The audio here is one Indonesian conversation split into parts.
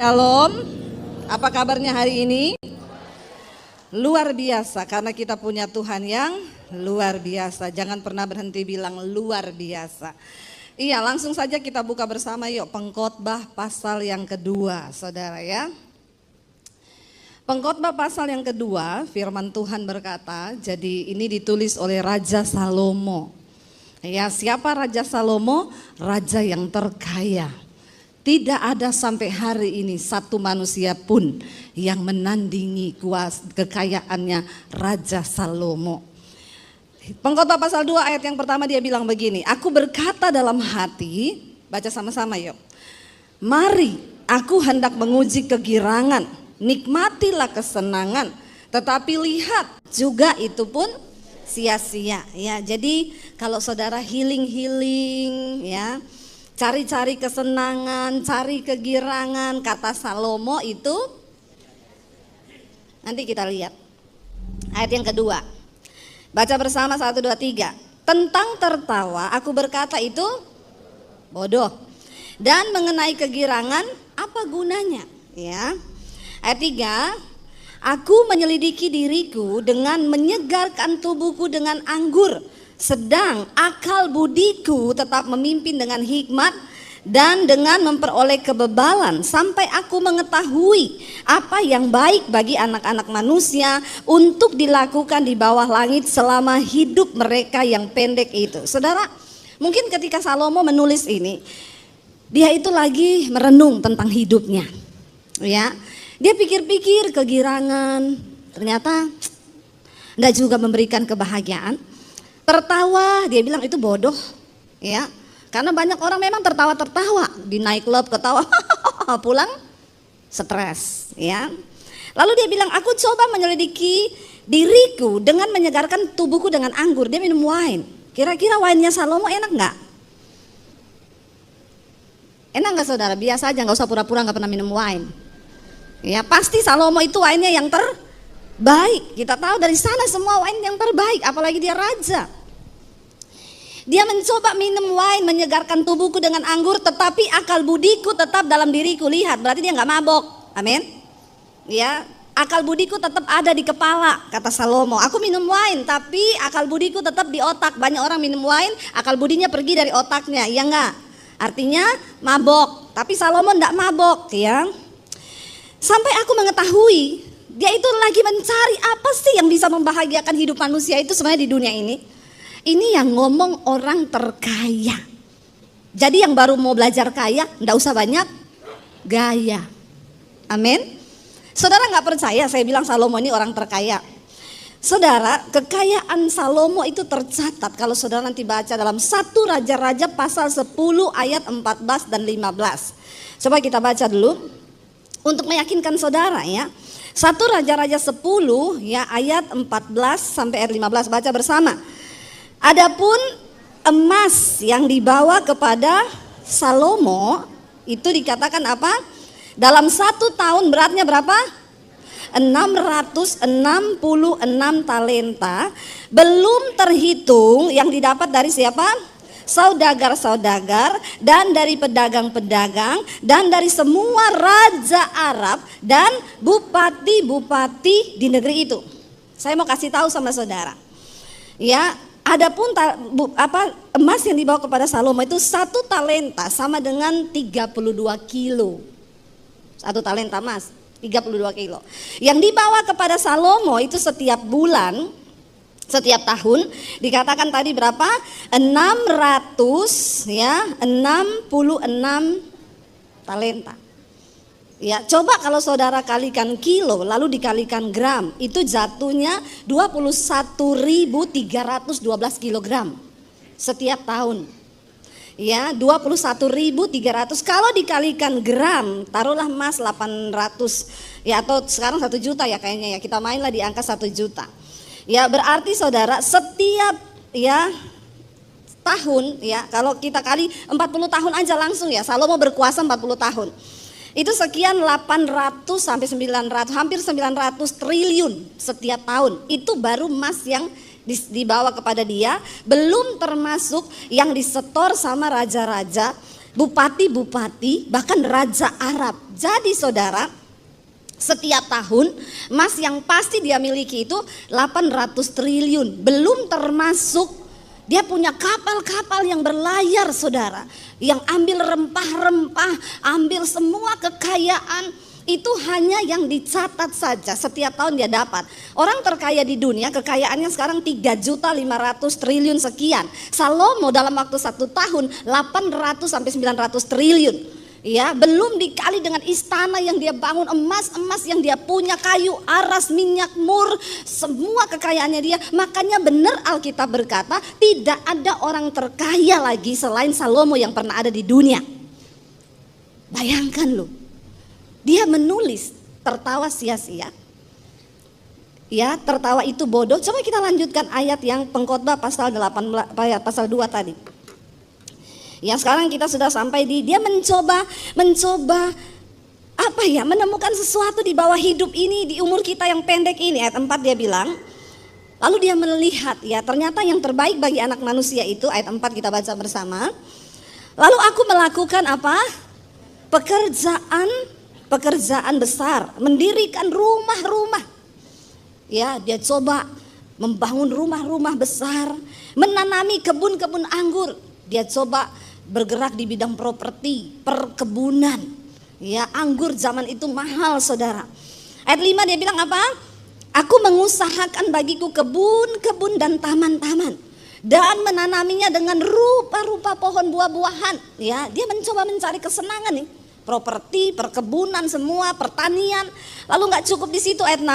Shalom, apa kabarnya hari ini? Luar biasa, karena kita punya Tuhan yang luar biasa. Jangan pernah berhenti bilang luar biasa. Iya, langsung saja kita buka bersama yuk Pengkhotbah pasal yang kedua, saudara ya. Pengkhotbah pasal yang kedua, firman Tuhan berkata, jadi ini ditulis oleh Raja Salomo. Ya, siapa Raja Salomo? Raja yang terkaya. Tidak ada sampai hari ini satu manusia pun yang menandingi kekayaannya Raja Salomo. Pengkhotbah pasal 2 ayat yang pertama dia bilang begini, aku berkata dalam hati, baca sama-sama yuk. Mari aku hendak menguji kegirangan, nikmatilah kesenangan, tetapi lihat juga itu pun sia-sia. Ya, jadi kalau saudara healing ya, cari-cari kesenangan, cari kegirangan, kata Salomo itu, nanti kita lihat ayat yang kedua. Baca bersama 1, 2, 3. Tentang tertawa aku berkata itu bodoh, dan mengenai kegirangan apa gunanya? Ya. Ayat 3, aku menyelidiki diriku dengan menyegarkan tubuhku dengan anggur, sedang akal budiku tetap memimpin dengan hikmat dan dengan memperoleh kebebalan, sampai aku mengetahui apa yang baik bagi anak-anak manusia untuk dilakukan di bawah langit selama hidup mereka yang pendek itu. Saudara, mungkin ketika Salomo menulis ini, dia itu lagi merenung tentang hidupnya. Ya, dia pikir-pikir kegirangan, ternyata enggak juga memberikan kebahagiaan. Tertawa, dia bilang itu bodoh, ya. Karena banyak orang memang tertawa-tertawa di night club, ketawa, pulang stres, ya. Lalu dia bilang, aku coba menyelidiki diriku dengan menyegarkan tubuhku dengan anggur. Dia minum wine. Kira-kira wine-nya Salomo enak nggak? Enak nggak saudara? Biasa aja, nggak usah pura-pura nggak pernah minum wine. Ya pasti Salomo itu wine-nya yang terbaik. Kita tahu dari sana semua wine yang terbaik, apalagi dia raja. Dia mencoba minum wine, menyegarkan tubuhku dengan anggur, tetapi akal budiku tetap dalam diriku. Lihat, berarti dia nggak mabok. Amin. Ya, akal budiku tetap ada di kepala, kata Salomo. Aku minum wine, tapi akal budiku tetap di otak. Banyak orang minum wine, akal budinya pergi dari otaknya, ya enggak? Artinya mabok. Tapi Salomo enggak mabok, ya. Sampai aku mengetahui, dia itu lagi mencari apa sih yang bisa membahagiakan hidup manusia itu sebenarnya di dunia ini. Ini yang ngomong orang terkaya. Jadi yang baru mau belajar kaya, enggak usah banyak gaya. Amin. Saudara nggak percaya saya bilang Salomo ini orang terkaya. Saudara, kekayaan Salomo itu tercatat kalau saudara nanti baca dalam 1 Raja-Raja pasal 10 ayat 14 dan 15. Coba kita baca dulu untuk meyakinkan saudara ya. 1 Raja-Raja 10 ya ayat 14 sampai ayat 15, baca bersama. Adapun emas yang dibawa kepada Salomo itu dikatakan apa? Dalam 1 tahun beratnya berapa? 666 talenta, belum terhitung yang didapat dari siapa? Saudagar-saudagar dan dari pedagang-pedagang dan dari semua raja Arab dan bupati-bupati di negeri itu. Saya mau kasih tahu sama saudara. Ya, adapun emas yang dibawa kepada Salomo itu 1 talenta sama dengan 32 kilo. 1 talenta emas, 32 kilo. Yang dibawa kepada Salomo itu setiap bulan, setiap tahun dikatakan tadi berapa? 666 talenta. Ya, coba kalau saudara kalikan kilo lalu dikalikan gram, itu jatuhnya 21.312 kilogram setiap tahun. Ya, 21.300 kalau dikalikan gram, taruhlah emas 800 ya, atau sekarang 1 juta ya kayaknya ya, kita mainlah di angka 1 juta. Ya, berarti saudara setiap ya tahun ya, kalau kita kali 40 tahun aja langsung ya, Salomo berkuasa 40 tahun. Itu sekian 800 sampai 900, hampir 900 triliun setiap tahun. Itu baru emas yang dibawa kepada dia, belum termasuk yang disetor sama raja-raja bupati-bupati, bahkan raja Arab. Jadi saudara, setiap tahun emas yang pasti dia miliki itu 800 triliun. Belum termasuk dia punya kapal-kapal yang berlayar saudara, yang ambil rempah-rempah, ambil semua kekayaan. Itu hanya yang dicatat saja setiap tahun dia dapat. Orang terkaya di dunia kekayaannya sekarang 3.500 triliun sekian. Salomo dalam waktu 1 tahun 800 sampai 900 triliun. Ya, belum dikali dengan istana yang dia bangun, emas-emas yang dia punya, kayu aras, minyak mur, semua kekayaannya dia. Makanya benar Alkitab berkata tidak ada orang terkaya lagi selain Salomo yang pernah ada di dunia. Bayangkan loh. Dia menulis tertawa sia-sia. Ya, tertawa itu bodoh. Coba kita lanjutkan ayat yang Pengkhotbah pasal 18 pasal 2 tadi. Ya, sekarang kita sudah sampai di dia mencoba apa ya? Menemukan sesuatu di bawah hidup ini, di umur kita yang pendek ini. Ayat 4 dia bilang, lalu dia melihat ya, ternyata yang terbaik bagi anak manusia itu, ayat 4 kita baca bersama. Lalu aku melakukan apa? Pekerjaan besar, mendirikan rumah-rumah. Ya, dia coba membangun rumah-rumah besar, menanami kebun-kebun anggur. Dia coba bergerak di bidang properti, perkebunan. Ya, anggur zaman itu mahal, saudara. Ayat 5 dia bilang apa? Aku mengusahakan bagiku kebun-kebun dan taman-taman dan menanaminya dengan rupa-rupa pohon buah-buahan. Ya, dia mencoba mencari kesenangan nih. Properti, perkebunan semua, pertanian. Lalu gak cukup di situ ayat 6.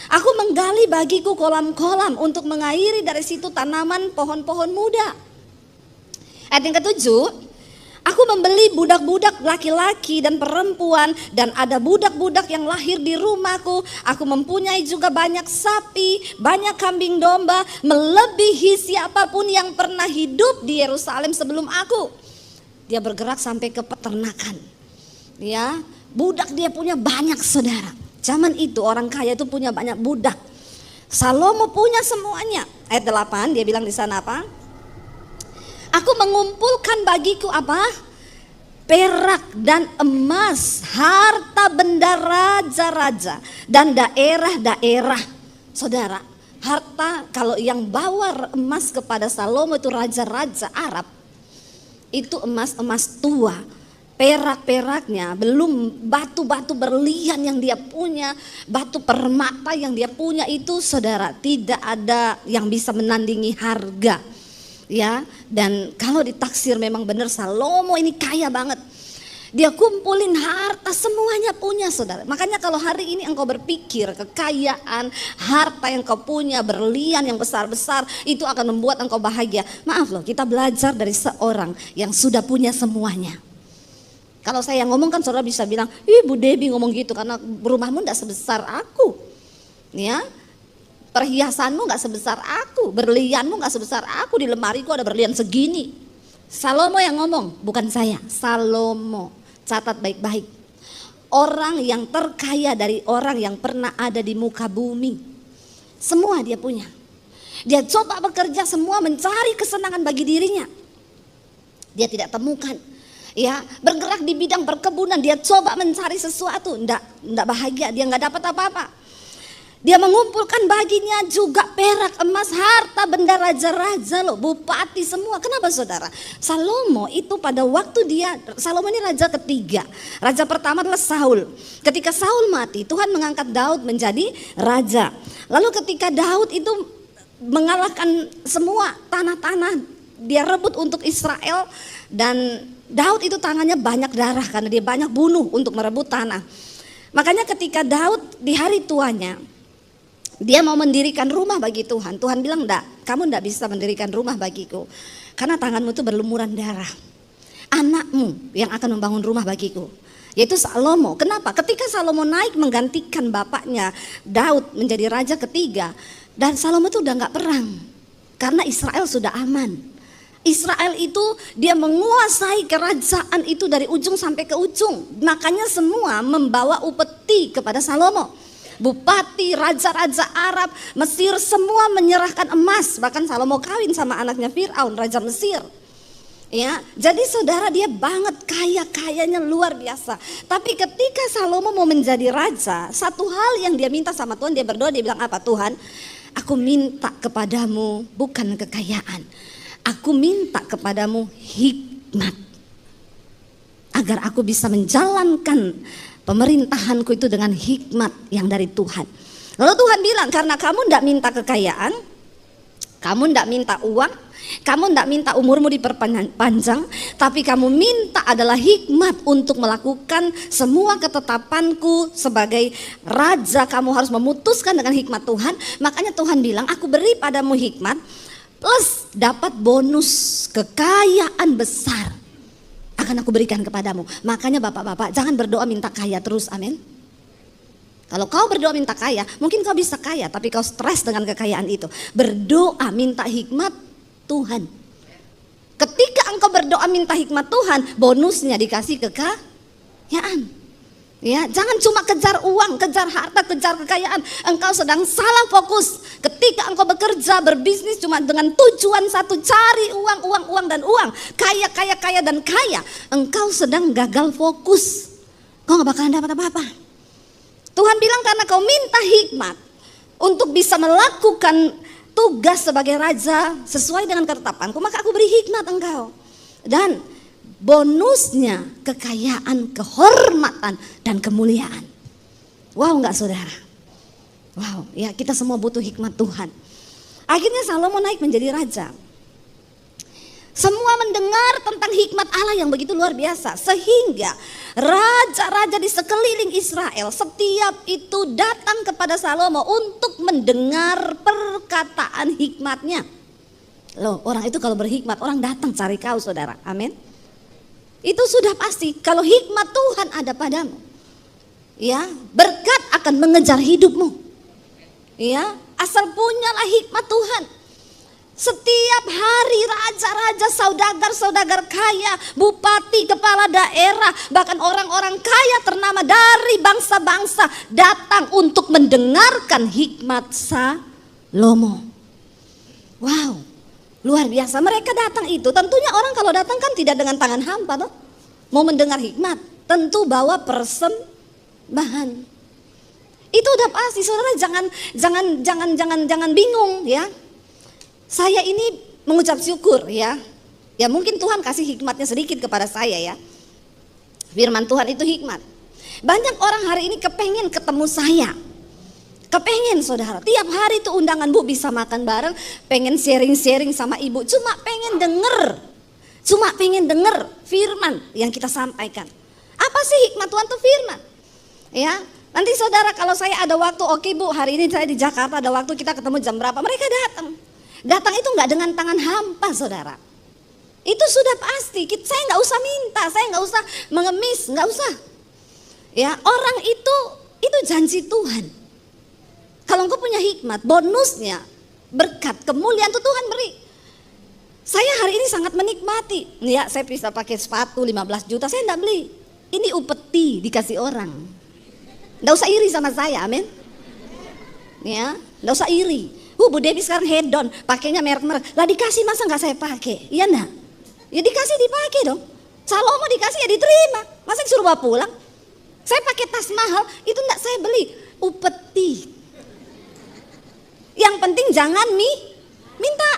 Aku menggali bagiku kolam-kolam untuk mengairi dari situ tanaman pohon-pohon muda. Ayat yang ke-7. Aku membeli budak-budak laki-laki dan perempuan, dan ada budak-budak yang lahir di rumahku. Aku mempunyai juga banyak sapi, banyak kambing domba, melebihi siapapun yang pernah hidup di Yerusalem sebelum aku. Dia bergerak sampai ke peternakan. Ya, budak dia punya banyak, saudara. Zaman itu orang kaya itu punya banyak budak. Salomo punya semuanya. Ayat 8 dia bilang di sana apa? Aku mengumpulkan bagiku apa? Perak dan emas, harta benda raja-raja dan daerah-daerah. Saudara, harta kalau yang bawa emas kepada Salomo itu raja-raja Arab. Itu emas-emas tua. Perak-peraknya, belum batu-batu berlian yang dia punya, batu permata yang dia punya itu, saudara, tidak ada yang bisa menandingi harga. Ya, dan kalau ditaksir memang benar Salomo ini kaya banget. Dia kumpulin harta semuanya punya, saudara. Makanya kalau hari ini engkau berpikir kekayaan, harta yang kau punya, berlian yang besar-besar, itu akan membuat engkau bahagia. Maaf loh, kita belajar dari seorang yang sudah punya semuanya. Kalau saya yang ngomong kan saudara bisa bilang, Bu Debbie ngomong gitu karena rumahmu gak sebesar aku. Ya, perhiasanmu gak sebesar aku, berlianmu gak sebesar aku, di lemariku ada berlian segini. Salomo yang ngomong, bukan saya. Salomo, catat baik-baik. Orang yang terkaya dari orang yang pernah ada di muka bumi. Semua dia punya. Dia coba bekerja semua mencari kesenangan bagi dirinya. Dia tidak temukan. Ya, bergerak di bidang perkebunan, dia coba mencari sesuatu, enggak bahagia, dia enggak dapat apa-apa. Dia mengumpulkan baginya juga perak, emas, harta benda raja-raja loh, bupati semua. Kenapa saudara? Salomo itu pada waktu Salomo ini raja ketiga. Raja pertama adalah Saul. Ketika Saul mati, Tuhan mengangkat Daud menjadi raja. Lalu ketika Daud itu mengalahkan semua tanah-tanah, dia rebut untuk Israel, dan Daud itu tangannya banyak darah karena dia banyak bunuh untuk merebut tanah. Makanya ketika Daud di hari tuanya, dia mau mendirikan rumah bagi Tuhan. Tuhan bilang, enggak, kamu enggak bisa mendirikan rumah bagiku. Karena tanganmu itu berlumuran darah. Anakmu yang akan membangun rumah bagiku, yaitu Salomo. Kenapa? Ketika Salomo naik menggantikan bapaknya Daud menjadi raja ketiga, dan Salomo itu udah enggak perang. Karena Israel sudah aman. Israel itu dia menguasai kerajaan itu dari ujung sampai ke ujung. Makanya semua membawa upeti kepada Salomo. Bupati, raja-raja Arab, Mesir semua menyerahkan emas. Bahkan Salomo kawin sama anaknya Fir'aun, raja Mesir. Ya, jadi saudara dia banget kayanya luar biasa. Tapi ketika Salomo mau menjadi raja, satu hal yang dia minta sama Tuhan, dia berdoa, dia bilang apa? Tuhan, aku minta kepadamu bukan kekayaan. Aku minta kepadamu hikmat. Agar aku bisa menjalankan pemerintahanku itu dengan hikmat yang dari Tuhan. Lalu Tuhan bilang, karena kamu tidak minta kekayaan, kamu tidak minta uang, kamu tidak minta umurmu diperpanjang, tapi kamu minta adalah hikmat untuk melakukan semua ketetapanku sebagai raja. Kamu harus memutuskan dengan hikmat Tuhan. Makanya Tuhan bilang, aku beri padamu hikmat plus dapat bonus kekayaan besar akan aku berikan kepadamu. Makanya bapak-bapak jangan berdoa minta kaya terus, amin. Kalau kau berdoa minta kaya, mungkin kau bisa kaya, tapi kau stres dengan kekayaan itu. Berdoa minta hikmat Tuhan. Ketika engkau berdoa minta hikmat Tuhan, bonusnya dikasih kekayaan. Ya, jangan cuma kejar uang, kejar harta, kejar kekayaan. Engkau sedang salah fokus. Ketika engkau bekerja, berbisnis cuma dengan tujuan satu, cari uang dan uang. Kaya dan kaya. Engkau sedang gagal fokus. Kau gak bakalan dapat apa-apa. Tuhan bilang karena kau minta hikmat untuk bisa melakukan tugas sebagai raja sesuai dengan ketetapanku, maka aku beri hikmat engkau. Dan bonusnya kekayaan, kehormatan, dan kemuliaan. Wow gak saudara? Wow, ya kita semua butuh hikmat Tuhan. Akhirnya Salomo naik menjadi raja. Semua mendengar tentang hikmat Allah yang begitu luar biasa. Sehingga raja-raja di sekeliling Israel setiap itu datang kepada Salomo untuk mendengar perkataan hikmatnya. Loh, orang itu kalau berhikmat, orang datang cari kau saudara, amin. Itu sudah pasti kalau hikmat Tuhan ada padamu. Ya, berkat akan mengejar hidupmu. Ya, asal punyalah hikmat Tuhan. Setiap hari raja-raja, saudagar-saudagar kaya, bupati, kepala daerah, bahkan orang-orang kaya ternama dari bangsa-bangsa datang untuk mendengarkan hikmat Salomo. Wow, luar biasa. Mereka datang itu, tentunya orang kalau datang kan tidak dengan tangan hampa toh. Mau mendengar hikmat, tentu bawa persembahan. Itu udah pasti, saudara jangan bingung ya. Saya ini mengucap syukur ya. Ya mungkin Tuhan kasih hikmatnya sedikit kepada saya ya. Firman Tuhan itu hikmat. Banyak orang hari ini kepengen ketemu saya. Kepengen saudara, tiap hari tuh undangan bu bisa makan bareng, pengen sharing-sharing sama ibu, cuma pengen denger firman yang kita sampaikan. Apa sih hikmat Tuhan tuh firman? Ya, nanti saudara kalau saya ada waktu, oke bu hari ini saya di Jakarta ada waktu, kita ketemu jam berapa, mereka datang. Datang itu gak dengan tangan hampa saudara. Itu sudah pasti, saya gak usah minta, saya gak usah mengemis, gak usah. Ya, orang itu janji Tuhan. Kalau engkau punya hikmat, bonusnya berkat, kemuliaan itu Tuhan beri. Saya hari ini sangat menikmati. Ya, saya bisa pakai sepatu 15 juta, saya enggak beli. Ini upeti dikasih orang. Enggak usah iri sama saya, amin. Ya, enggak usah iri. Bu Devi sekarang hedon, pakainya merek-merek. Lah dikasih masa enggak saya pakai? Iya enggak? Ya dikasih dipakai dong. Salomo dikasih ya diterima. Masa disuruh bawa pulang? Saya pakai tas mahal, itu enggak saya beli. Upeti. Yang penting jangan minta.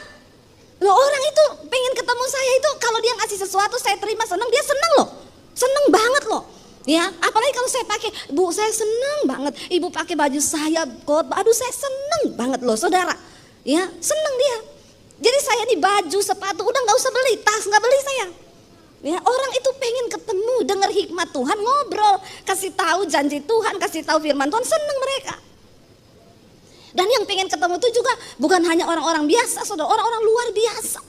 Loh orang itu pengen ketemu saya itu kalau dia ngasih sesuatu saya terima senang, dia senang loh. Senang banget loh. Ya, apalagi kalau saya pakai, bu saya senang banget. Ibu pakai baju saya, aduh saya senang banget loh saudara. Ya, senang dia. Jadi saya nih baju, sepatu udah nggak usah beli, tas nggak beli saya. Ya, orang itu pengen ketemu, dengar hikmat Tuhan, ngobrol, kasih tahu janji Tuhan, kasih tahu firman Tuhan, senang mereka. Dan yang pengen ketemu itu juga bukan hanya orang-orang biasa, saudara, orang-orang luar biasa.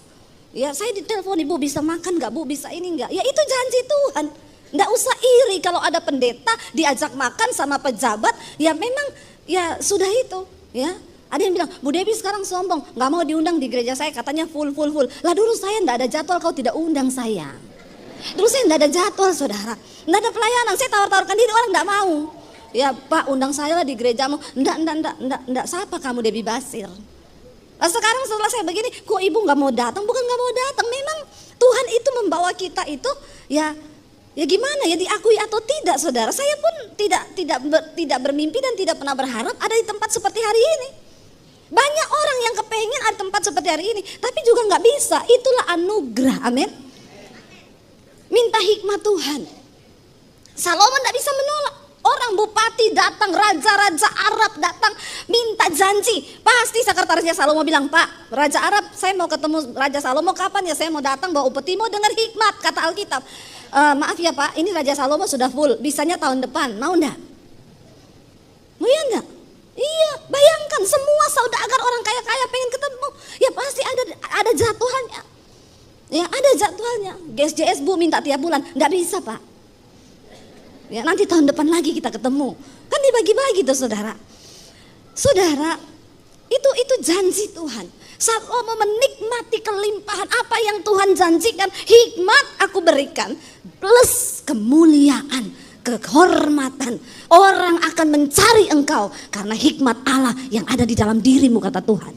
Ya, saya ditelepon, ibu bisa makan nggak, bu bisa ini nggak? Ya itu janji Tuhan. Nggak usah iri kalau ada pendeta diajak makan sama pejabat, ya memang ya sudah itu. Ya, ada yang bilang Bu Devi sekarang sombong, nggak mau diundang di gereja saya, katanya full. Lah dulu saya nggak ada jadwal, kau tidak undang saya. Dulu saya nggak ada jadwal saudara, nggak ada pelayanan, saya tawar-tawarkan diri, orang nggak mau. Ya Pak undang saya lah di gerejamu, enggak, siapa kamu Debbie Basir? Nah, sekarang setelah saya begini, kok ibu nggak mau datang? Bukan nggak mau datang, memang Tuhan itu membawa kita itu ya gimana ya, diakui atau tidak saudara. Saya pun tidak bermimpi dan tidak pernah berharap ada di tempat seperti hari ini. Banyak orang yang kepengen ada tempat seperti hari ini, tapi juga nggak bisa. Itulah anugerah, amin. Minta hikmat Tuhan. Salomo tidak bisa menolak. Orang bupati datang, raja-raja Arab datang minta janji. Pasti sekretarisnya Salomo bilang, Pak, Raja Arab, saya mau ketemu Raja Salomo kapan ya? Saya mau datang bawa upeti, mau dengar hikmat, kata Alkitab. Maaf ya Pak, ini Raja Salomo sudah full, bisanya tahun depan, mau enggak? Mau ya enggak? Iya, bayangkan semua saudagar orang kaya-kaya pengen ketemu. Ya pasti ada jadwalnya. Ya ada jadwalnya. GSJS Bu minta tiap bulan, enggak bisa Pak. Ya, nanti tahun depan lagi kita ketemu. Kan dibagi-bagi tuh saudara. Saudara, itu janji Tuhan. Salomo menikmati kelimpahan apa yang Tuhan janjikan. Hikmat aku berikan plus kemuliaan, kehormatan. Orang akan mencari engkau karena hikmat Allah yang ada di dalam dirimu, kata Tuhan.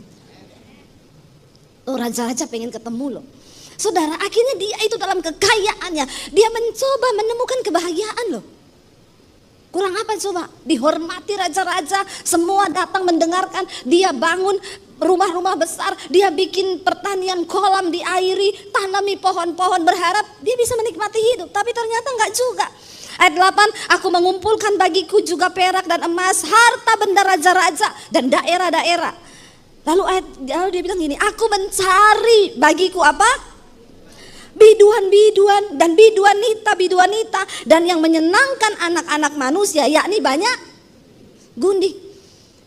Oh, raja-raja pengen ketemu loh. Saudara, akhirnya dia itu dalam kekayaannya, dia mencoba menemukan kebahagiaan loh. Kurang apa coba? Dihormati raja-raja, semua datang mendengarkan. Dia bangun rumah-rumah besar, dia bikin pertanian kolam diairi, tanami pohon-pohon, berharap dia bisa menikmati hidup. Tapi ternyata enggak juga. Ayat 8, aku mengumpulkan bagiku juga perak dan emas, harta benda raja-raja dan daerah-daerah. Lalu dia bilang gini, aku mencari bagiku apa? Biduan-biduan dan biduanita dan yang menyenangkan anak-anak manusia, yakni banyak gundik.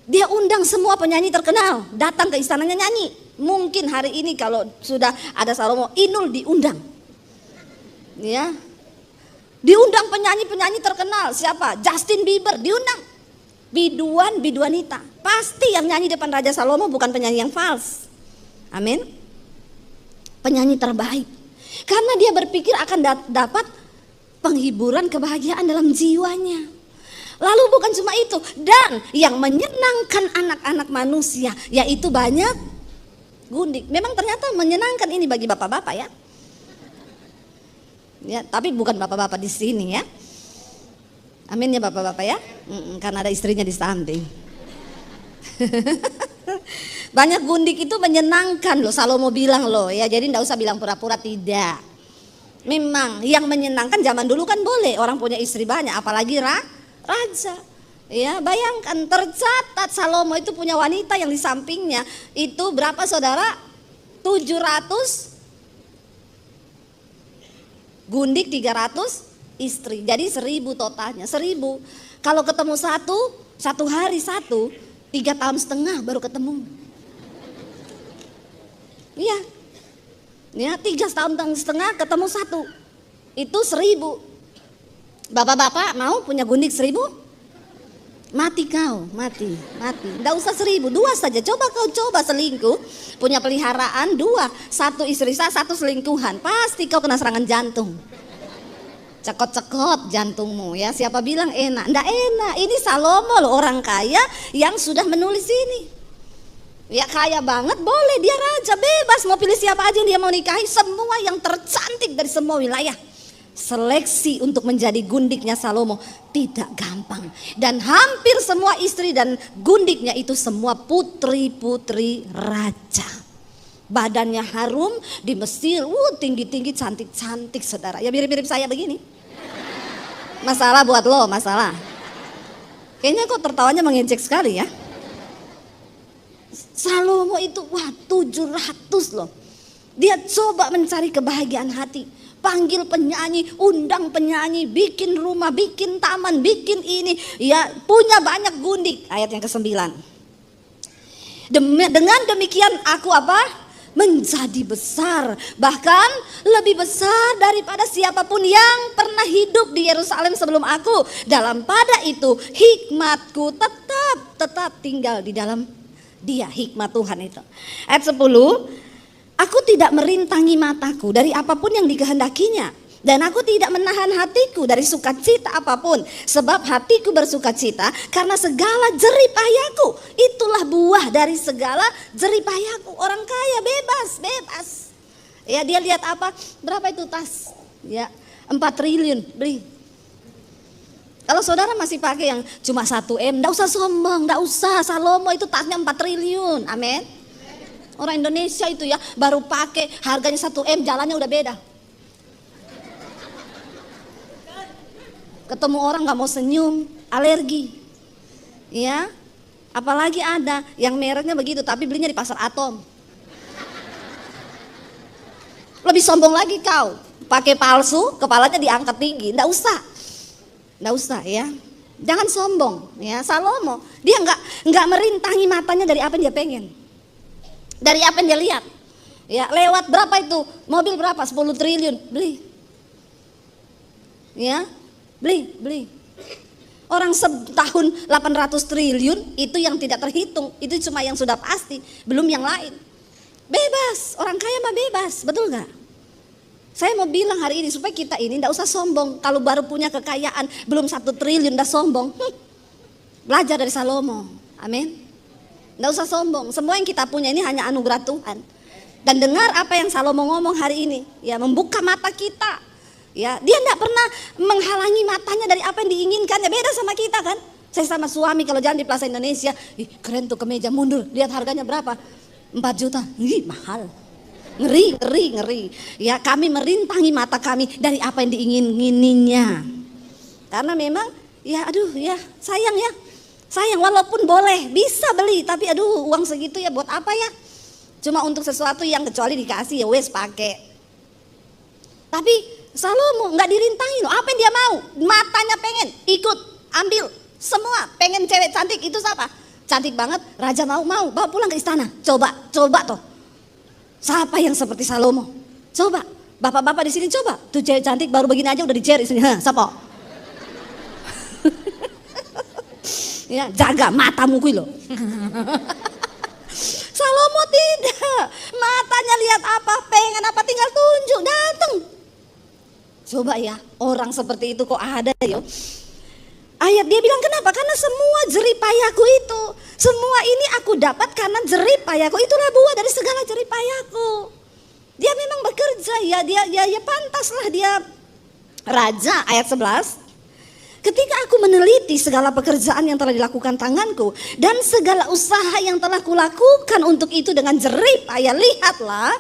Dia undang semua penyanyi terkenal datang ke istananya nyanyi. Mungkin hari ini kalau sudah ada Salomo, Inul diundang. Ya. Diundang penyanyi-penyanyi terkenal, siapa? Justin Bieber diundang. Biduanita. Pasti yang nyanyi depan Raja Salomo bukan penyanyi yang fals. Amin. Penyanyi terbaik. Karena dia berpikir akan dapat penghiburan, kebahagiaan dalam jiwanya. Lalu bukan cuma itu, dan yang menyenangkan anak-anak manusia, yaitu banyak gundik. Memang ternyata menyenangkan ini bagi bapak-bapak ya. Ya, tapi bukan bapak-bapak di sini ya. Amin ya bapak-bapak ya. Karena ada istrinya di samping. Banyak gundik itu menyenangkan loh, Salomo bilang loh ya. Jadi enggak usah bilang pura-pura, tidak. Memang yang menyenangkan zaman dulu kan boleh, orang punya istri banyak, apalagi raja. Ya, bayangkan tercatat Salomo itu punya wanita yang di sampingnya itu berapa saudara? 700 gundik, 300 istri. Jadi 1000 totalnya, 1000. Kalau ketemu satu hari 3 tahun setengah baru ketemu. Iya, ya 3 tahun setengah ketemu 1, itu 1000. Bapak-bapak mau punya gundik 1000? Mati kau, mati. Nggak usah 1000, 2 saja. Coba kau selingkuh, punya peliharaan 2, 1 istri sah, 1 selingkuhan, pasti kau kena serangan jantung. Cekot-cekot jantungmu ya. Siapa bilang enak? Nggak enak. Ini Salomo loh, orang kaya yang sudah menulis ini. Ya kaya banget, boleh, dia raja, bebas mau pilih siapa aja yang dia mau nikahi, semua yang tercantik dari semua wilayah. Seleksi untuk menjadi gundiknya Salomo tidak gampang. Dan hampir semua istri dan gundiknya itu semua putri-putri raja. Badannya harum, di Mesir, tinggi-tinggi, cantik-cantik saudara. Ya mirip-mirip saya begini. Masalah buat lo, masalah. Kayaknya kok tertawanya mengejek sekali ya. Salomo itu 700 loh. Dia coba mencari kebahagiaan hati. Panggil penyanyi, undang penyanyi, bikin rumah, bikin taman, bikin ini. Ya punya banyak gundik. Ayat yang ke-9. Dengan demikian aku apa? Menjadi besar, bahkan lebih besar daripada siapapun yang pernah hidup di Yerusalem sebelum aku. Dalam pada itu hikmatku tetap tinggal di dalam dia, hikmat Tuhan itu. Ayat 10, aku tidak merintangi mataku dari apapun yang dikehendakinya, dan aku tidak menahan hatiku dari sukacita apapun, sebab hatiku bersukacita karena segala jeripayaku. Itulah buah dari segala jeripayaku. Orang kaya bebas. Ya, dia lihat apa? Berapa itu tas? Ya, 4 triliun beli. Kalau saudara masih pakai yang cuma 1 M, enggak usah sombong, enggak usah. Salomo itu tasnya 4 triliun. Amin. Orang Indonesia itu ya baru pakai harganya 1 M, jalannya udah beda. Ketemu orang nggak mau senyum, alergi. Ya, apalagi ada yang mereknya begitu tapi belinya di pasar Atom. Lebih sombong lagi kau, pakai palsu, kepalanya diangkat tinggi. Nggak usah ya. Jangan sombong ya. Salomo dia nggak merintangi matanya dari apa yang dia pengen, dari apa yang dia lihat. Ya, lewat berapa itu mobil berapa? 10 triliun beli. Ya, beli. Orang setahun 800 triliun itu yang tidak terhitung, itu cuma yang sudah pasti, belum yang lain. Bebas, orang kaya mah bebas, betul gak? Saya mau bilang hari ini supaya kita ini tidak usah sombong. Kalau baru punya kekayaan belum 1 triliun udah sombong. Belajar dari Salomo, amin. Tidak usah sombong, semua yang kita punya ini hanya anugerah Tuhan. Dan dengar apa yang Salomo ngomong hari ini, ya membuka mata kita. Ya, dia tidak pernah menghalangi matanya dari apa yang diinginkan. Ya beda sama kita kan. Saya sama suami kalau jalan di Plaza Indonesia, keren tuh kemeja, mundur, lihat harganya berapa? 4 juta, mahal. Ngeri. Ya, kami merintangi mata kami dari apa yang diingininya. Karena memang ya sayang walaupun boleh bisa beli, tapi aduh uang segitu ya buat apa ya? Cuma untuk sesuatu yang kecuali dikasih ya wes pakai. Tapi Salomo nggak dirintangi loh, apa yang dia mau? Matanya pengen, ikut, ambil semua, pengen cewek cantik itu siapa? Cantik banget, raja mau, bawa pulang ke istana. Coba toh. Siapa yang seperti Salomo? Coba, bapak-bapak di sini coba. Tuh cewek cantik baru begini aja udah dicari sini. Siapa? Ya, jaga matamu kuy loh. Salomo tidak. Matanya lihat apa, pengen apa tinggal tunjuk, datang. Coba ya, orang seperti itu kok ada ya. Ayat dia bilang kenapa? Karena semua jerih payahku itu, semua ini aku dapat karena jerih payahku. Itulah buah dari segala jerih payahku. Dia memang bekerja ya, dia pantaslah dia raja. Ayat 11. Ketika aku meneliti segala pekerjaan yang telah dilakukan tanganku dan segala usaha yang telah kulakukan untuk itu dengan jerih payah, lihatlah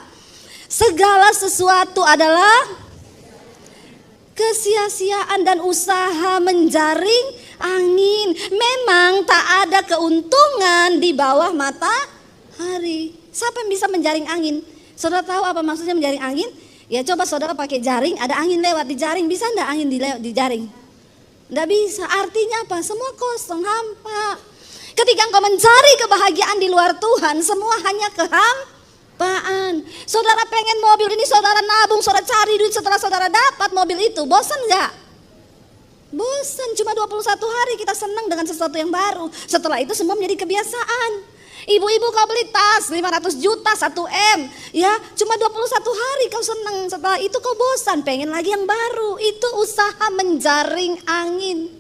segala sesuatu adalah kesia-siaan dan usaha menjaring angin. Memang tak ada keuntungan di bawah matahari. Siapa yang bisa menjaring angin? Saudara tahu apa maksudnya menjaring angin? Ya coba saudara pakai jaring, ada angin lewat di jaring, bisa enggak angin di jaring? Enggak bisa. Artinya apa? Semua kosong, hampa. Ketika engkau mencari kebahagiaan di luar Tuhan, semua hanya kehampaan. Saudara pengen mobil ini, saudara nabung, saudara cari duit, setelah saudara dapat mobil itu, bosan gak? Bosan, cuma 21 hari kita senang dengan sesuatu yang baru. Setelah itu semua menjadi kebiasaan. Ibu-ibu kau beli tas 500 juta 1 M, ya cuma 21 hari kau senang. Setelah itu kau bosan, pengen lagi yang baru. Itu usaha menjaring angin.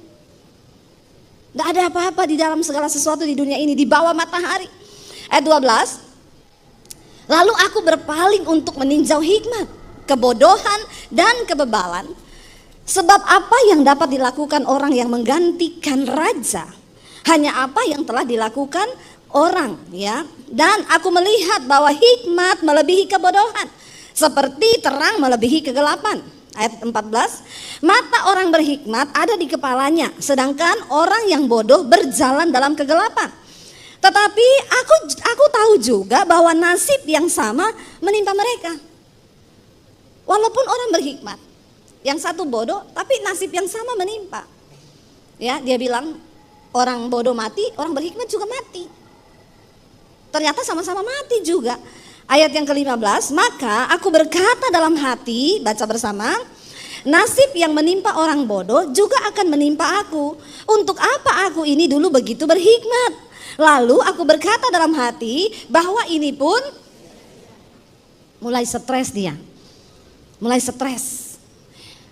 Gak ada apa-apa di dalam segala sesuatu di dunia ini, di bawah matahari. Ayat 12. Lalu aku berpaling untuk meninjau hikmat, kebodohan, dan kebebalan. Sebab apa yang dapat dilakukan orang yang menggantikan raja? Hanya apa yang telah dilakukan orang, ya. Dan aku melihat bahwa hikmat melebihi kebodohan, seperti terang melebihi kegelapan. Ayat 14. Mata orang berhikmat ada di kepalanya, sedangkan orang yang bodoh berjalan dalam kegelapan. Tetapi aku tahu juga bahwa nasib yang sama menimpa mereka. Walaupun orang berhikmat, yang satu bodoh, tapi nasib yang sama menimpa. Ya, dia bilang orang bodoh mati, orang berhikmat juga mati. Ternyata sama-sama mati juga. Ayat yang ke-15, maka aku berkata dalam hati, baca bersama, nasib yang menimpa orang bodoh juga akan menimpa aku. Untuk apa aku ini dulu begitu berhikmat? Lalu aku berkata dalam hati bahwa ini pun mulai stres dia. Mulai stres.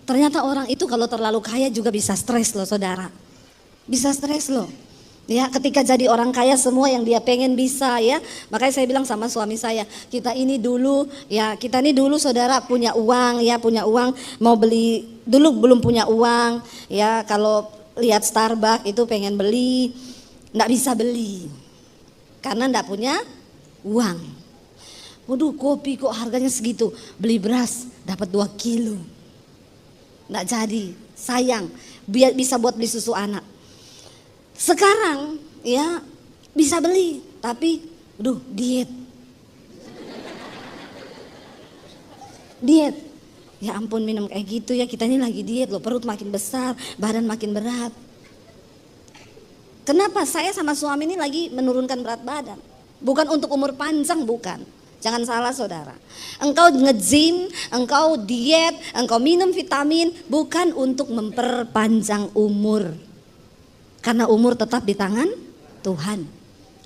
Ternyata orang itu kalau terlalu kaya juga bisa stres loh saudara. Bisa stres loh. Ya, ketika jadi orang kaya semua yang dia pengen bisa ya. Makanya saya bilang sama suami saya, kita ini dulu saudara punya uang ya, punya uang mau beli, dulu belum punya uang ya, kalau lihat Starbucks itu pengen beli, enggak bisa beli. Karena enggak punya uang. Waduh, kopi kok harganya segitu, beli beras dapat 2 kilo. Enggak jadi, sayang, biar bisa buat beli susu anak. Sekarang ya bisa beli, tapi diet. Diet. Ya ampun, minum kayak gitu ya, kita ini lagi diet loh, perut makin besar, badan makin berat. Kenapa? Saya sama suami ini lagi menurunkan berat badan. Bukan untuk umur panjang, bukan. Jangan salah saudara. Engkau nge-gym, engkau diet, engkau minum vitamin, bukan untuk memperpanjang umur. Karena umur tetap di tangan Tuhan.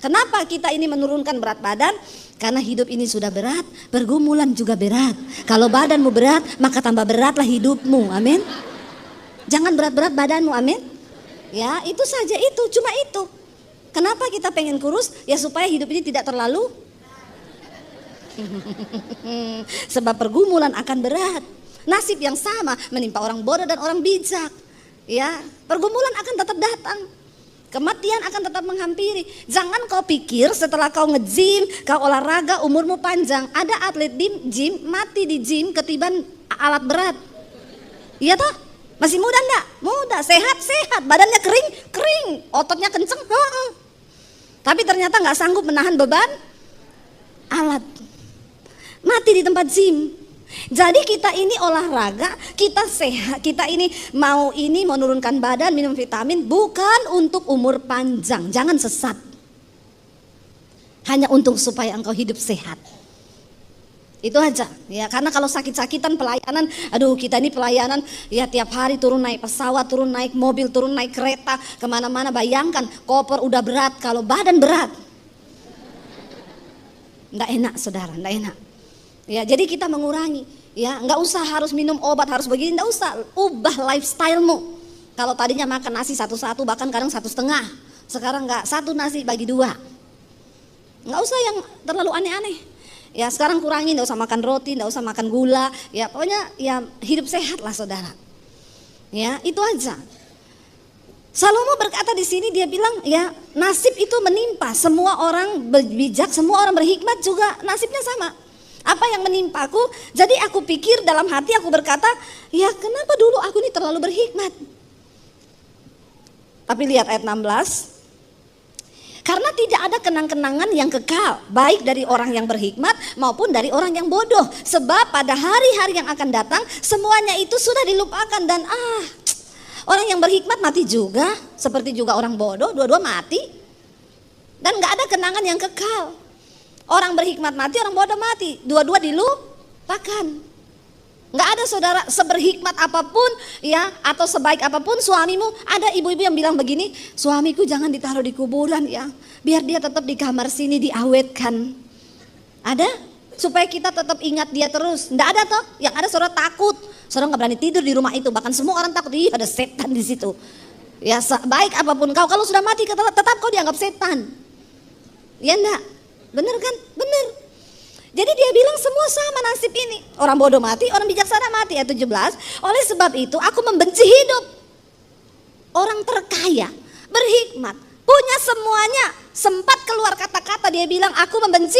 Kenapa kita ini menurunkan berat badan? Karena hidup ini sudah berat, pergumulan juga berat. Kalau badanmu berat, maka tambah beratlah hidupmu, amin. Jangan berat-berat badanmu, amin. Ya, itu saja, itu, cuma itu. Kenapa kita pengen kurus? Ya supaya hidup ini tidak terlalu sebab pergumulan akan berat. Nasib yang sama menimpa orang bodoh dan orang bijak. Ya, pergumulan akan tetap datang. Kematian akan tetap menghampiri. Jangan kau pikir setelah kau nge-gym, kau olahraga, umurmu panjang. Ada atlet di gym mati di gym ketiban alat berat. Iya toh? Masih muda enggak? Muda, sehat, badannya kering, ototnya kenceng. Tapi ternyata enggak sanggup menahan beban alat. Mati di tempat gym. Jadi kita ini olahraga, kita sehat, kita ini mau menurunkan badan, minum vitamin, bukan untuk umur panjang. Jangan sesat. Hanya untuk supaya engkau hidup sehat. Itu aja ya, karena kalau sakit-sakitan pelayanan, kita ini pelayanan ya tiap hari turun naik pesawat, turun naik mobil, turun naik kereta, kemana-mana. Bayangkan koper udah berat, kalau badan berat. Nggak enak saudara, nggak enak. Ya, jadi kita mengurangi, ya nggak usah harus minum obat, harus begini, nggak usah, ubah lifestylemu. Kalau tadinya makan nasi satu-satu, bahkan kadang 1,5, sekarang nggak, 1 nasi bagi 2. Nggak usah yang terlalu aneh-aneh. Ya sekarang kurangi, nggak usah makan roti, nggak usah makan gula, ya pokoknya ya hidup sehat lah saudara. Ya itu aja. Salomo berkata di sini, dia bilang ya nasib itu menimpa semua orang bijak, semua orang berhikmat juga nasibnya sama. Apa yang menimpaku? Jadi aku pikir dalam hati, aku berkata, ya kenapa dulu aku ini terlalu berhikmat? Tapi lihat ayat 16. Karena tidak ada kenang-kenangan yang kekal, baik dari orang yang berhikmat maupun dari orang yang bodoh. Sebab pada hari-hari yang akan datang, semuanya itu sudah dilupakan dan orang yang berhikmat mati juga, seperti juga orang bodoh, dua-dua mati. Dan gak ada kenangan yang kekal. Orang berhikmat mati, orang bodoh mati, dua-dua dilupakan. Nggak ada saudara, seberhikmat apapun ya atau sebaik apapun suamimu, ada ibu-ibu yang bilang begini, suamiku jangan ditaruh di kuburan ya, biar dia tetap di kamar sini diawetkan. Ada? Supaya kita tetap ingat dia terus. Nggak ada toh? Yang ada saudara takut, saudara nggak berani tidur di rumah itu, bahkan semua orang takut, ada setan di situ. Ya baik apapun kau, kalau sudah mati tetap kau dianggap setan. Ya enggak? Bener kan? Bener. Jadi dia bilang semua sama nasib ini. Orang bodoh mati, orang bijaksana mati. Ayat 17. Oleh sebab itu aku membenci hidup. Orang terkaya, berhikmat, punya semuanya. Sempat keluar kata-kata, dia bilang aku membenci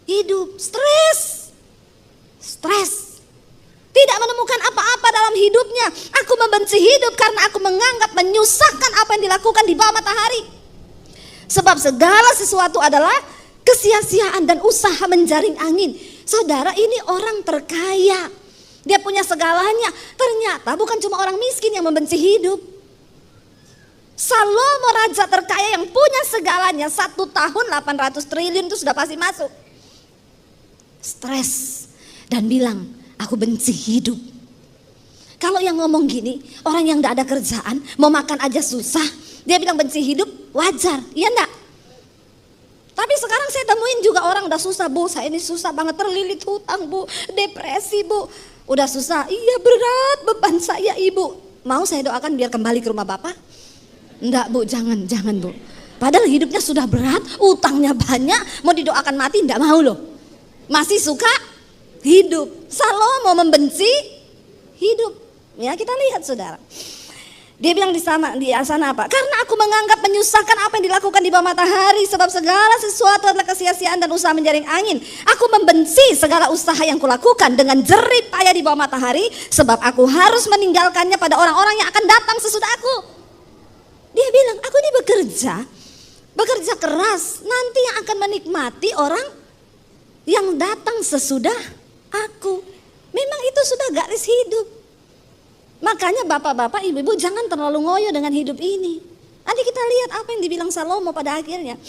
hidup. Stres. Tidak menemukan apa-apa dalam hidupnya. Aku membenci hidup karena aku menganggap menyusahkan apa yang dilakukan di bawah matahari. Sebab segala sesuatu adalah kesia-siaan dan usaha menjaring angin. Saudara, ini orang terkaya, dia punya segalanya. Ternyata bukan cuma orang miskin yang membenci hidup. Salomo raja terkaya yang punya segalanya, 1 tahun 800 triliun itu sudah pasti masuk. Stres dan bilang aku benci hidup. Kalau yang ngomong gini, orang yang gak ada kerjaan, mau makan aja susah, dia bilang benci hidup, wajar, iya enggak? Tapi sekarang saya temuin juga orang udah susah, bu, saya ini susah banget, terlilit hutang bu, depresi bu, udah susah, iya berat beban saya ibu. Mau saya doakan biar kembali ke rumah bapak? Enggak Bu, jangan Bu. Padahal hidupnya sudah berat, utangnya banyak, mau didoakan mati enggak mau loh. Masih suka hidup. Salomo membenci hidup. Ya, kita lihat saudara. Dia bilang di sana apa? Karena aku menganggap menyusahkan apa yang dilakukan di bawah matahari, sebab segala sesuatu adalah kesia-siaan dan usaha menjaring angin. Aku membenci segala usaha yang kulakukan dengan jerih payah di bawah matahari, sebab aku harus meninggalkannya pada orang-orang yang akan datang sesudah aku. Dia bilang, aku ini bekerja keras, nanti yang akan menikmati orang yang datang sesudah aku. Memang itu sudah garis hidup. Makanya bapak-bapak, ibu-ibu jangan terlalu ngoyo dengan hidup ini. Nanti kita lihat apa yang dibilang Salomo pada akhirnya.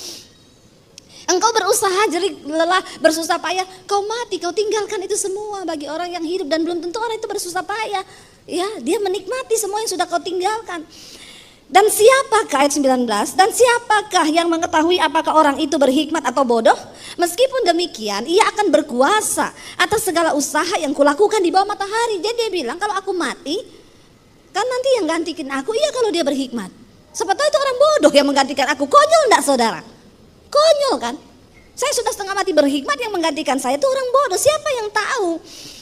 Engkau berusaha, jerih, lelah, bersusah payah, kau mati, kau tinggalkan itu semua bagi orang yang hidup. Dan belum tentu orang itu bersusah payah. Ya, dia menikmati semua yang sudah kau tinggalkan. Dan siapakah, ayat 19, dan siapakah yang mengetahui apakah orang itu berhikmat atau bodoh? Meskipun demikian, ia akan berkuasa atas segala usaha yang kulakukan di bawah matahari. Jadi dia bilang, kalau aku mati, kan nanti yang gantikan aku, iya kalau dia berhikmat. Sebetulnya itu orang bodoh yang menggantikan aku. Konyol enggak saudara? Konyol kan? Saya sudah setengah mati berhikmat, yang menggantikan saya itu orang bodoh. Siapa yang tahu?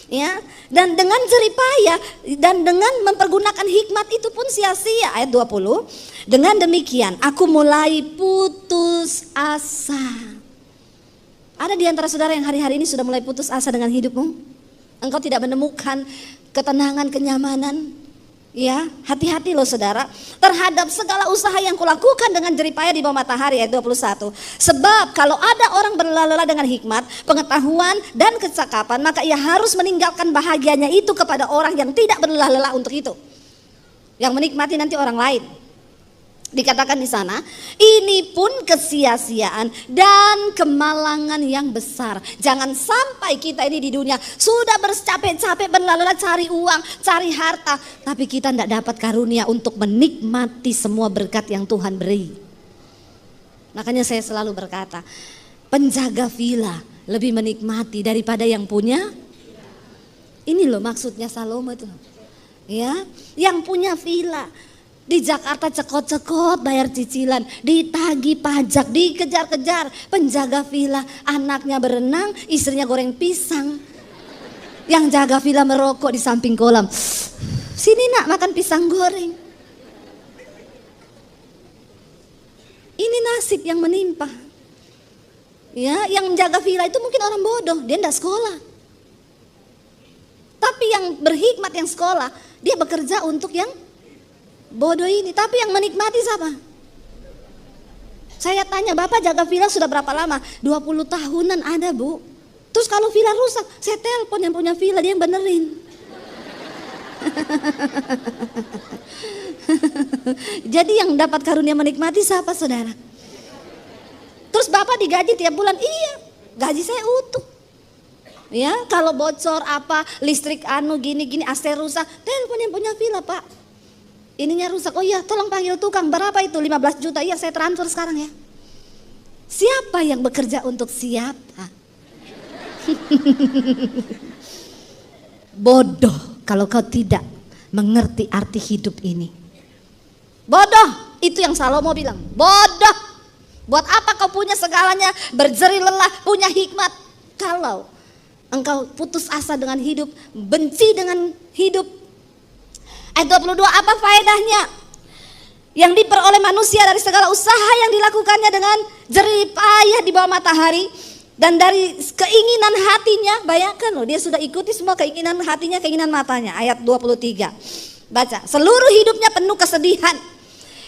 Ya, dan dengan jerih payah dan dengan mempergunakan hikmat itu pun sia-sia. Ayat 20. Dengan demikian aku mulai putus asa. Ada di antara saudara yang hari-hari ini sudah mulai putus asa dengan hidupmu? Engkau tidak menemukan ketenangan, kenyamanan. Ya, hati-hati loh saudara terhadap segala usaha yang kulakukan dengan jerih payah di bawah matahari. Ayat 21. Sebab kalau ada orang berlelah-lelah dengan hikmat, pengetahuan dan kecakapan, maka ia harus meninggalkan bahagianya itu kepada orang yang tidak berlelah-lelah untuk itu, yang menikmati nanti orang lain. Dikatakan di sana, ini pun kesia-siaan dan kemalangan yang besar. Jangan sampai kita ini di dunia sudah bercapek-capek berlelah-lelah cari uang, cari harta, tapi kita tidak dapat karunia untuk menikmati semua berkat yang Tuhan beri. Makanya saya selalu berkata, penjaga villa lebih menikmati daripada yang punya. Ini loh maksudnya Salomo itu. Ya, yang punya villa di Jakarta cekot-cekot bayar cicilan, ditagih pajak, dikejar-kejar. Penjaga villa anaknya berenang, istrinya goreng pisang. Yang jaga villa merokok di samping kolam. Sini nak makan pisang goreng. Ini nasib yang menimpa. Ya, yang menjaga villa itu mungkin orang bodoh, dia tidak sekolah. Tapi yang berhikmat yang sekolah, dia bekerja untuk yang bodoh ini. Tapi yang menikmati siapa? Saya tanya, Bapak jaga villa sudah berapa lama? 20 tahunan ada Bu. Terus kalau villa rusak, saya telepon yang punya villa, dia yang benerin. Jadi yang dapat karunia menikmati siapa saudara? Terus Bapak digaji tiap bulan? Iya, gaji saya utuh. Ya, kalau bocor apa, listrik gini-gini, AC rusak, telepon yang punya villa, Pak. Ininya rusak, oh iya tolong panggil tukang, berapa itu? 15 juta, iya saya transfer sekarang ya. Siapa yang bekerja untuk siapa? Bodoh kalau kau tidak mengerti arti hidup ini. Bodoh, itu yang Salomo bilang, bodoh. Buat apa kau punya segalanya, berjerih lelah, punya hikmat, kalau engkau putus asa dengan hidup, benci dengan hidup. Ayat 22, apa faedahnya yang diperoleh manusia dari segala usaha yang dilakukannya dengan jerih payah di bawah matahari dan dari keinginan hatinya. Bayangkan loh, dia sudah ikuti semua keinginan hatinya, keinginan matanya. Ayat 23, baca, seluruh hidupnya penuh kesedihan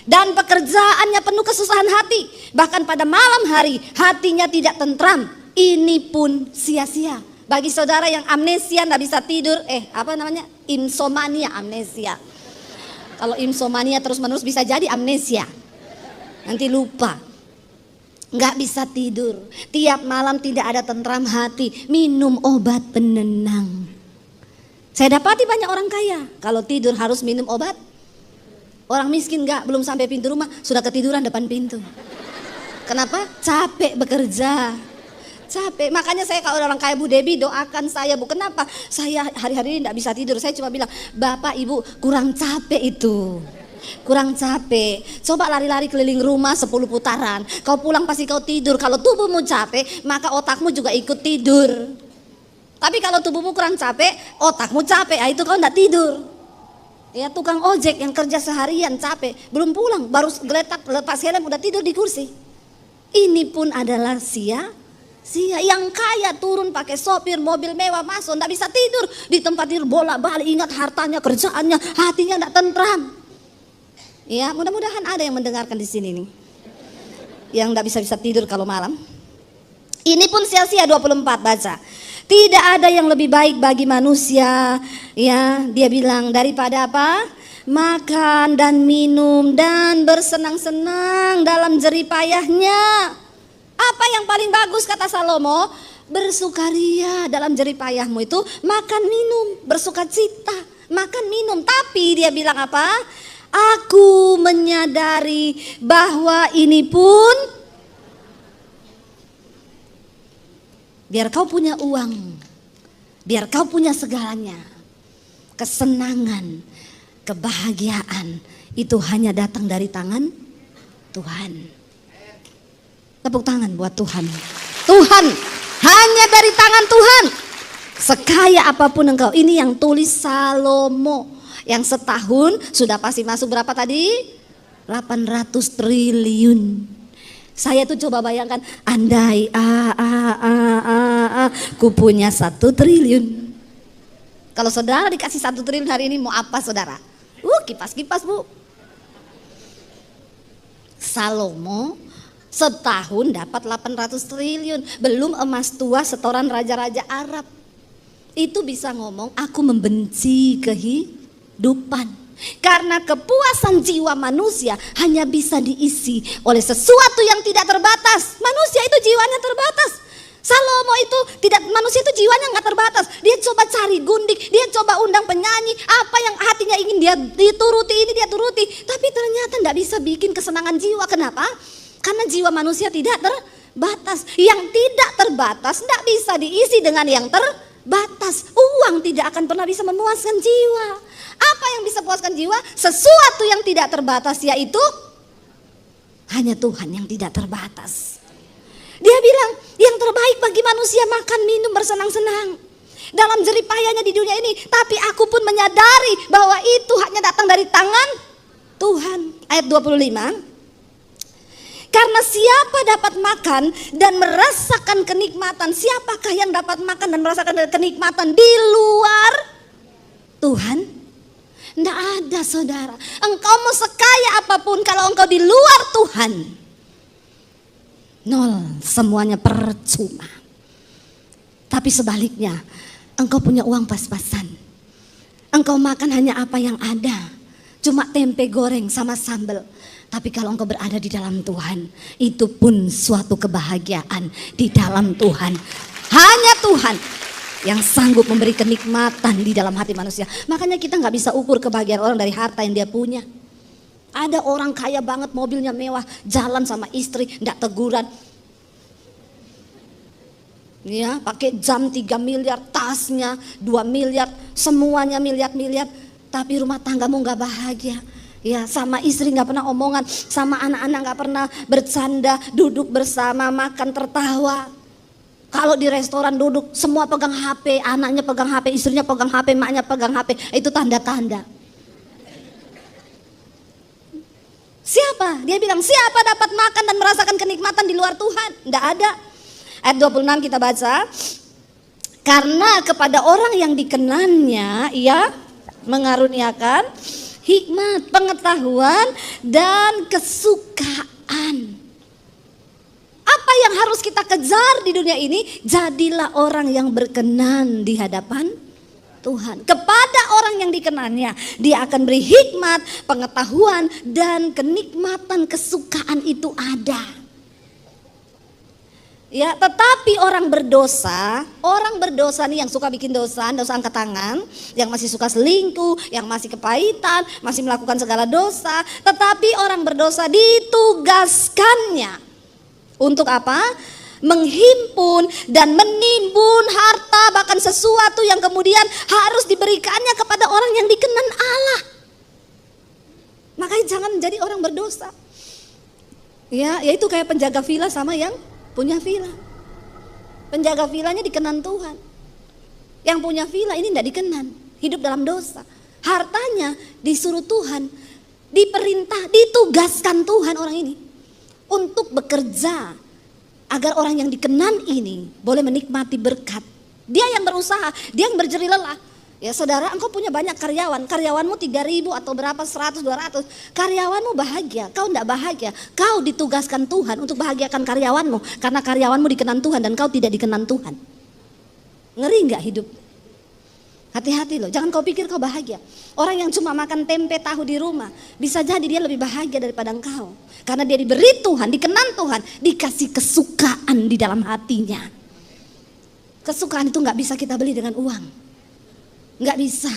dan pekerjaannya penuh kesusahan hati. Bahkan pada malam hari hatinya tidak tentram. Ini pun sia-sia. Bagi saudara yang amnesia, tidak bisa tidur, insomnia, amnesia. Kalau insomnia terus-menerus bisa jadi amnesia. Nanti lupa. Nggak bisa tidur. Tiap malam tidak ada tentram hati. Minum obat penenang. Saya dapati banyak orang kaya, kalau tidur harus minum obat. Orang miskin nggak, belum sampai pintu rumah, sudah ketiduran depan pintu. Kenapa? Capek bekerja. Capek, makanya saya kalau orang kaya Bu Debbie doakan saya Bu. Kenapa? Saya hari-hari ini tidak bisa tidur. Saya cuma bilang, Bapak Ibu kurang capek itu. kurang capek. Coba lari-lari keliling rumah 10 putaran. Kau pulang pasti kau tidur. Kalau tubuhmu capek, maka otakmu juga ikut tidur. Tapi kalau tubuhmu kurang capek, otakmu capek, itu kau enggak tidur. Ya, tukang ojek yang kerja seharian capek, belum pulang, baru geletak lepas helm udah tidur di kursi. Ini pun adalah sia-sia. Yang kaya turun pakai sopir mobil mewah masuk, enggak bisa tidur di tempat tidur, bolak-balik ingat hartanya, kerjaannya, hatinya enggak tentram. Ya, mudah-mudahan ada yang mendengarkan di sini nih, yang enggak bisa tidur kalau malam. Ini pun sia-sia. 24 baca. Tidak ada yang lebih baik bagi manusia, ya, dia bilang, daripada apa? Makan dan minum dan bersenang-senang dalam jeripayahnya. Apa yang paling bagus kata Salomo? Bersukaria dalam jeripayahmu itu makan minum, bersukacita, makan minum. Tapi dia bilang apa? Aku menyadari bahwa ini pun, biar kau punya uang, biar kau punya segalanya, kesenangan, kebahagiaan itu hanya datang dari tangan Tuhan. Tepuk tangan buat Tuhan. Tuhan, hanya dari tangan Tuhan. Sekaya apapun engkau, ini yang tulis Salomo, yang setahun sudah pasti masuk berapa tadi? 800 triliun. Saya tuh coba bayangkan, andai ku punya 1 triliun. Kalau saudara dikasih 1 triliun hari ini, mau apa saudara? Kipas-kipas bu. Salomo setahun dapat 800 triliun. Belum emas tua setoran raja-raja Arab. Itu bisa ngomong, aku membenci kehidupan. Karena kepuasan jiwa manusia hanya bisa diisi oleh sesuatu yang tidak terbatas. Manusia itu jiwanya terbatas. Salomo itu manusia itu jiwanya nggak terbatas. Dia coba cari gundik, dia coba undang penyanyi, apa yang hatinya ingin dia dituruti, ini dia turuti. Tapi ternyata nggak bisa bikin kesenangan jiwa. Kenapa? Karena jiwa manusia tidak terbatas. Yang tidak terbatas nggak bisa diisi dengan yang terbatas. Uang tidak akan pernah bisa memuaskan jiwa. Apa yang bisa puaskan jiwa? Sesuatu yang tidak terbatas, yaitu hanya Tuhan yang tidak terbatas. Dia bilang yang terbaik bagi manusia makan, minum, bersenang-senang dalam jeripayahnya di dunia ini. Tapi aku pun menyadari bahwa itu hanya datang dari tangan Tuhan. Ayat 25. Karena siapa dapat makan dan merasakan kenikmatan? Siapakah yang dapat makan dan merasakan kenikmatan di luar Tuhan? Tidak ada saudara. Engkau mau sekaya apapun, kalau engkau di luar Tuhan, nol, semuanya percuma. Tapi sebaliknya, engkau punya uang pas-pasan, engkau makan hanya apa yang ada, cuma tempe goreng sama sambal. Tapi kalau engkau berada di dalam Tuhan, itu pun suatu kebahagiaan di dalam Tuhan. Hanya Tuhan yang sanggup memberi kenikmatan di dalam hati manusia. Makanya kita nggak bisa ukur kebahagiaan orang dari harta yang dia punya. Ada orang kaya banget, mobilnya mewah, jalan sama istri, nggak teguran. Ya, pakai jam 3 miliar, tasnya 2 miliar, semuanya miliar-miliar. Tapi rumah tanggamu nggak bahagia. Ya, sama istri nggak pernah omongan, sama anak-anak nggak pernah bercanda, duduk bersama, makan, tertawa. Kalau di restoran duduk, semua pegang HP, anaknya pegang HP, istrinya pegang HP, maknya pegang HP, itu tanda-tanda. Siapa? Dia bilang, siapa dapat makan dan merasakan kenikmatan di luar Tuhan? Tidak ada. Ayat 26 kita baca. Karena kepada orang yang dikenannya, ia mengaruniakan hikmat, pengetahuan, dan kesukaan. Apa yang harus kita kejar di dunia ini? Jadilah orang yang berkenan di hadapan Tuhan. Kepada orang yang dikenannya, dia akan beri hikmat, pengetahuan, dan kenikmatan, kesukaan itu ada. Ya, tetapi orang berdosa nih yang suka bikin dosa angkat tangan, yang masih suka selingkuh, yang masih kepahitan, masih melakukan segala dosa. Tetapi orang berdosa ditugaskannya untuk apa? Menghimpun dan menimbun harta, bahkan sesuatu yang kemudian harus diberikannya kepada orang yang dikenan Allah. Makanya jangan jadi orang berdosa. Ya, yaitu kayak penjaga villa sama yang punya villa. Penjaga villanya dikenan Tuhan. Yang punya villa ini tidak dikenan, hidup dalam dosa. Hartanya disuruh Tuhan, diperintah, ditugaskan Tuhan orang ini untuk bekerja agar orang yang dikenan ini boleh menikmati berkat. Dia yang berusaha, dia yang berjerih lelah. Ya saudara, engkau punya banyak karyawan, karyawanmu 3.000 atau berapa, 100, 200. Karyawanmu bahagia, kau tidak bahagia. Kau ditugaskan Tuhan untuk bahagiakan karyawanmu, karena karyawanmu dikenan Tuhan dan kau tidak dikenan Tuhan. Ngeri nggak hidup? Hati-hati loh, jangan kau pikir kau bahagia. Orang yang cuma makan tempe tahu di rumah, bisa jadi dia lebih bahagia daripada engkau. Karena dia diberi Tuhan, dikenan Tuhan, dikasih kesukaan di dalam hatinya. Kesukaan itu nggak bisa kita beli dengan uang. Nggak bisa.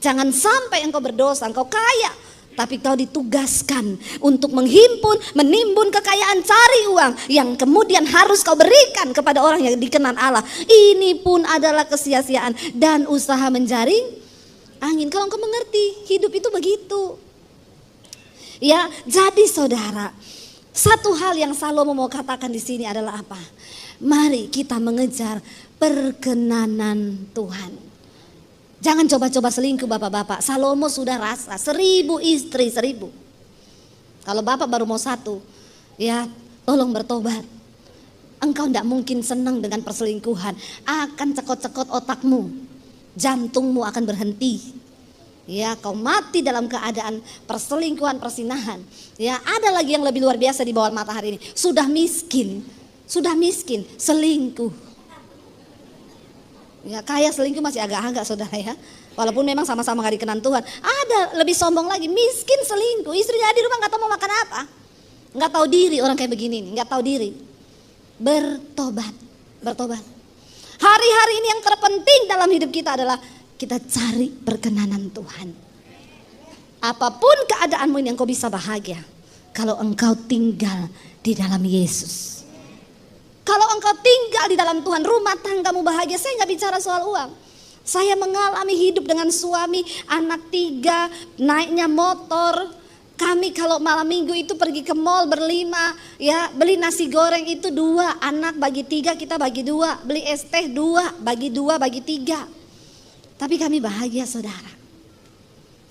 Jangan sampai engkau berdosa, engkau kaya, tapi kau ditugaskan untuk menghimpun, menimbun kekayaan, cari uang yang kemudian harus kau berikan kepada orang yang dikenan Allah. Ini pun adalah kesia-siaan dan usaha menjaring angin. Kalau engkau mengerti, hidup itu begitu. Ya, jadi saudara, satu hal yang Salomo mau katakan di sini adalah apa? Mari kita mengejar perkenanan Tuhan. Jangan coba-coba selingkuh bapak-bapak. Salomo sudah rasa 1.000 istri, 1.000. Kalau bapak baru mau 1, ya tolong bertobat. Engkau tidak mungkin senang dengan perselingkuhan. Akan cekot-cekot otakmu, jantungmu akan berhenti. Ya, kau mati dalam keadaan perselingkuhan, persinahan. Ya, ada lagi yang lebih luar biasa di bawah matahari ini. Sudah miskin, selingkuh. Ya, kaya selingkuh masih agak-agak saudara ya. Walaupun memang sama-sama gak dikenan Tuhan. Ada lebih sombong lagi, miskin selingkuh. Istrinya di rumah gak tahu mau makan apa. Gak tahu diri orang kayak begini nih, gak tahu diri. Bertobat. Hari-hari ini yang terpenting dalam hidup kita adalah kita cari perkenanan Tuhan. Apapun keadaanmu ini engkau bisa bahagia kalau engkau tinggal di dalam Yesus. Kalau engkau tinggal di dalam Tuhan, rumah tanggamu bahagia. Saya nggak bicara soal uang. Saya mengalami hidup dengan suami, anak 3, naiknya motor. Kami kalau malam minggu itu pergi ke mall berlima, ya beli nasi goreng itu 2, anak bagi 3, kita bagi 2, beli es teh 2, bagi 3. Tapi kami bahagia saudara.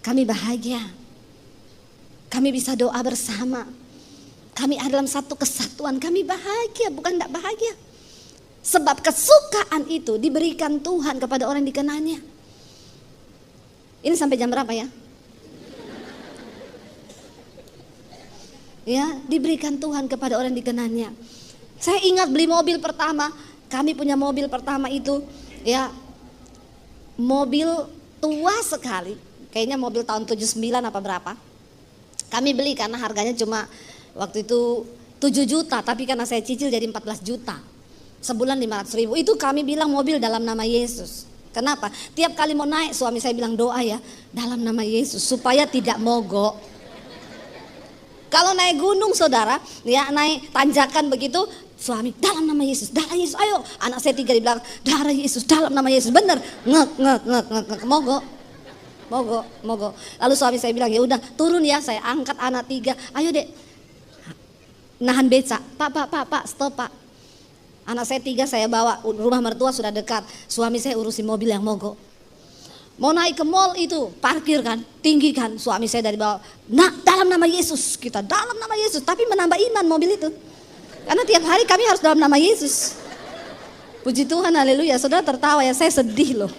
Kami bahagia. Kami bisa doa bersama. Kami ada dalam satu kesatuan, kami bahagia, bukan tidak bahagia. Sebab kesukaan itu diberikan Tuhan kepada orang yang dikenannya. Ini sampai jam berapa ya? Ya, diberikan Tuhan kepada orang yang dikenannya. Saya ingat beli mobil pertama, kami punya mobil pertama itu, ya mobil tua sekali. Kayaknya mobil tahun 79 apa berapa. Kami beli karena harganya cuma waktu itu 7 juta, tapi karena saya cicil jadi 14 juta. Sebulan 500.000. Itu kami bilang mobil dalam nama Yesus. Kenapa? Tiap kali mau naik suami saya bilang doa ya, dalam nama Yesus supaya tidak mogok. Kalau naik gunung saudara, ya naik tanjakan begitu, suami dalam nama Yesus, darah Yesus, ayo. Anak saya 3 di belakang, darah Yesus, dalam nama Yesus, bener, ngek, mogok. Lalu suami saya bilang ya udah turun ya, saya angkat anak 3, ayo dek. Nahan beca, pak, stop pak. Anak saya 3 saya bawa, rumah mertua sudah dekat. Suami saya urusin mobil yang mogok. Mau naik ke mall itu, parkir kan, tinggi kan. Suami saya dari bawah, nah dalam nama Yesus, kita dalam nama Yesus. Tapi menambah iman mobil itu. Karena tiap hari kami harus dalam nama Yesus. Puji Tuhan, haleluya. Saudara tertawa ya, saya sedih loh.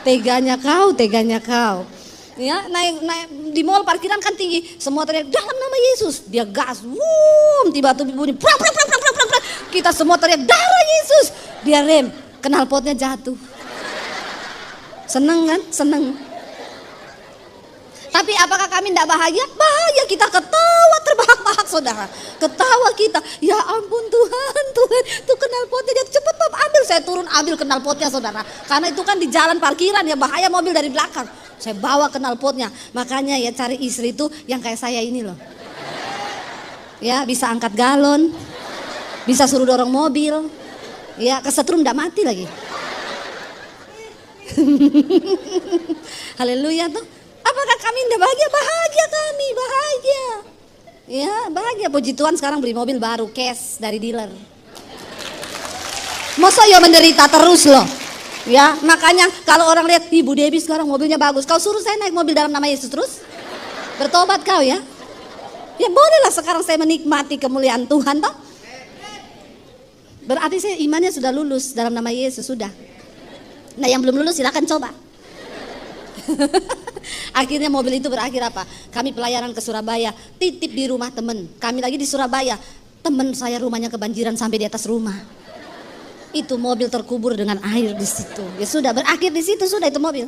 Teganya kau. Ya, naik di mall parkiran kan tinggi, semua teriak dalam nama Yesus. Dia gas, tiba-tiba bunyi, prak. Kita semua teriak darah Yesus. Dia rem, knalpotnya jatuh. Seneng kan? Seneng. Tapi apakah kami tidak bahagia? Bahagia, kita ketawa terbahak-bahak saudara. Ketawa kita, ya ampun Tuhan, tuh knalpotnya dia cepet Pap ambil. Saya turun ambil knalpotnya saudara. Karena itu kan di jalan parkiran ya, bahaya mobil dari belakang. Saya bawa knalpotnya. Makanya ya cari istri itu yang kayak saya ini loh. Ya bisa angkat galon, bisa suruh dorong mobil. Ya kesetrum tidak mati lagi. Haleluya tuh. Apa Apakah kami tidak bahagia? Bahagia kami, bahagia. Ya, bahagia. Puji Tuhan sekarang beli mobil baru, cash dari dealer. Masa ya menderita terus loh. Ya, makanya kalau orang lihat Ibu Debbie sekarang mobilnya bagus, kau suruh saya naik mobil dalam nama Yesus terus? Bertobat kau ya? Ya bolehlah sekarang saya menikmati kemuliaan Tuhan toh. Berarti saya imannya sudah lulus dalam nama Yesus, sudah. Nah yang belum lulus silakan coba. Akhirnya mobil itu berakhir apa? Kami pelayanan ke Surabaya, titip di rumah temen. Kami lagi di Surabaya, temen saya rumahnya kebanjiran sampai di atas rumah. Itu mobil terkubur dengan air di situ. Ya sudah, berakhir di situ sudah itu mobil.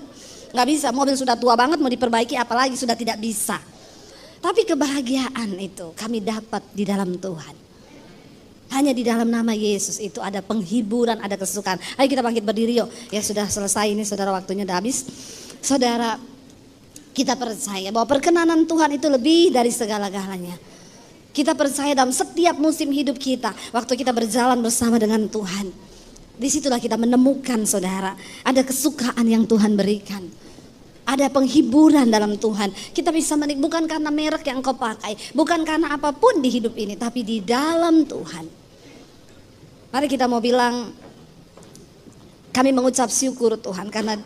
Nggak bisa, mobil sudah tua banget mau diperbaiki apalagi sudah tidak bisa. Tapi kebahagiaan itu kami dapat di dalam Tuhan. Hanya di dalam nama Yesus itu ada penghiburan, ada kesukaan. Ayo kita bangkit berdiri yuk. Ya sudah selesai ini saudara, waktunya udah habis. Saudara, kita percaya bahwa perkenanan Tuhan itu lebih dari segala-galanya. Kita percaya dalam setiap musim hidup kita, waktu kita berjalan bersama dengan Tuhan, disitulah kita menemukan saudara, ada kesukaan yang Tuhan berikan. Ada penghiburan dalam Tuhan. Kita bisa menikmati bukan karena merek yang kau pakai, bukan karena apapun di hidup ini, tapi di dalam Tuhan. Mari kita mau bilang, kami mengucap syukur Tuhan karena